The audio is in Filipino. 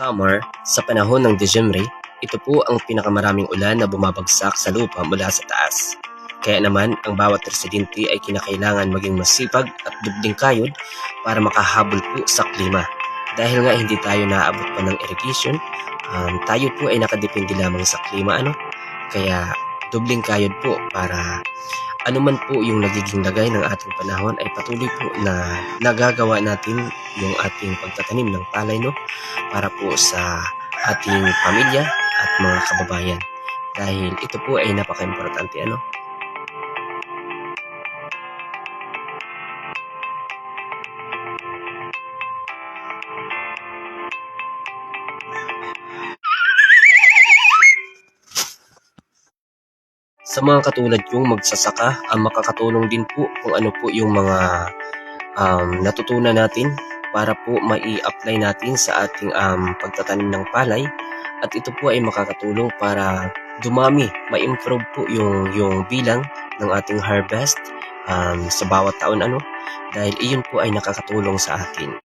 Summer, sa panahon ng Disyembre, ito po ang pinakamaraming ulan na bumabagsak sa lupa mula sa taas. Kaya naman, ang bawat residente ay kinakailangan maging masipag at dubling kayod para makahabol po sa klima. Dahil nga hindi tayo naaabot pa ng irrigation, tayo po ay nakadepende lamang sa klima, ano? Kaya dubling kayod po para anuman po yung nagiging lagay ng ating panahon ay patuloy po na nagagawa natin yung ating pagtatanim ng palay, no? Para po sa ating pamilya at mga kababayan. Dahil ito po ay napaka-importante, ano? Sa mga katulad kong magsasaka, ang makakatulong din po kung ano po yung mga natutunan natin para po mai-apply natin sa ating pagtatanim ng palay, at ito po ay makakatulong para dumami, ma-improve po yung bilang ng ating harvest sa bawat taon, ano, dahil iyon po ay nakakatulong sa atin.